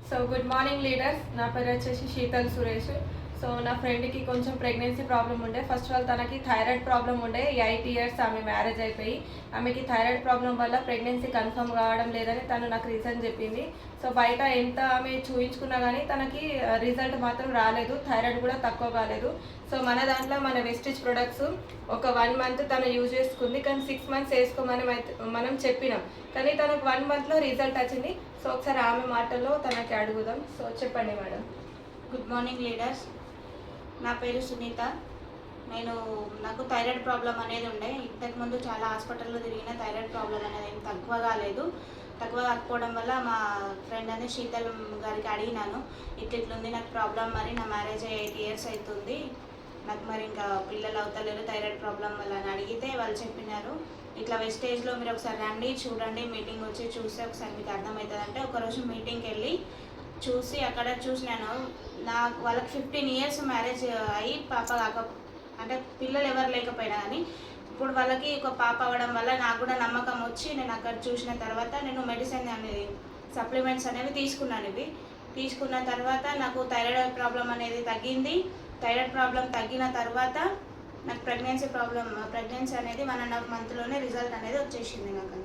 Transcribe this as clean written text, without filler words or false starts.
So good morning leaders. నా పేరు వచ్చేసి శీతల్ సురేష్. సో నా ఫ్రెండ్కి కొంచెం ప్రెగ్నెన్సీ ప్రాబ్లం ఉండే. ఫస్ట్ ఆఫ్ ఆల్ తనకి థైరాయిడ్ ప్రాబ్లం ఉండే. 8 ఇయర్స్ ఆమె మ్యారేజ్ అయిపోయి ఆమెకి థైరాయిడ్ ప్రాబ్లం వల్ల ప్రెగ్నెన్సీ కన్ఫర్మ్ కావడం లేదని తను నాకు రీజన్ చెప్పింది. సో బయట ఎంత ఆమె చూయించుకున్నా కానీ తనకి రిజల్ట్ మాత్రం రాలేదు. థైరాయిడ్ కూడా తక్కువ కాలేదు. సో మన దాంట్లో మన వెస్టిజ్ ప్రొడక్ట్స్ ఒక 1 మంత్ తను యూజ్ చేసుకుంది, కానీ 6 మంత్స్ వేసుకోమని మనం చెప్పినాం, కానీ తనకు 1 మంత్లో రిజల్ట్ వచ్చింది. సో ఒకసారి ఆమె మాటల్లో తనకి అడుగుదాం. సో చెప్పండి మేడం. Good morning leaders. నా పేరు సునీత. నాకు థైరాయిడ్ ప్రాబ్లం అనేది ఉండే. ఇంతకుముందు చాలా హాస్పిటల్లో తిరిగిన థైరాయిడ్ ప్రాబ్లం అనేది ఏం తక్కువ కాకపోవడం వల్ల మా ఫ్రెండ్ అనేది శీతల్ గారికి అడిగినాను, ఇట్లుంది నాకు ప్రాబ్లం, మరి నా మ్యారేజ్ 8 ఇయర్స్ అవుతుంది, నాకు మరి ఇంకా పిల్లలు అవుతలేరు థైరాయిడ్ ప్రాబ్లం వల్ల అని అడిగితే వాళ్ళు చెప్పినారు, ఇట్లా వెస్టేజ్లో మీరు ఒకసారి రండి, చూడండి, మీటింగ్ వచ్చి చూస్తే ఒకసారి మీకు అర్థమవుతుంది అంటే ఒకరోజు మీటింగ్కి వెళ్ళి చూసి అక్కడ చూసినాను. వాళ్ళకి 15 ఇయర్స్ మ్యారేజ్ అయ్యి పాప అంటే పిల్లలు ఎవరు లేకపోయినా కానీ ఇప్పుడు వాళ్ళకి ఒక పాప అవ్వడం వల్ల నాకు కూడా నమ్మకం వచ్చి నేను అక్కడ చూసిన తర్వాత నేను మెడిసిన్ అనేది సప్లిమెంట్స్ అనేవి తీసుకున్న తర్వాత నాకు థైరాయిడ్ ప్రాబ్లం అనేది తగ్గింది. థైరాయిడ్ ప్రాబ్లం తగ్గిన తర్వాత నాకు ప్రెగ్నెన్సీ అనేది 1.5 మంత్లోనే రిజల్ట్ అనేది వచ్చేసింది నాకు.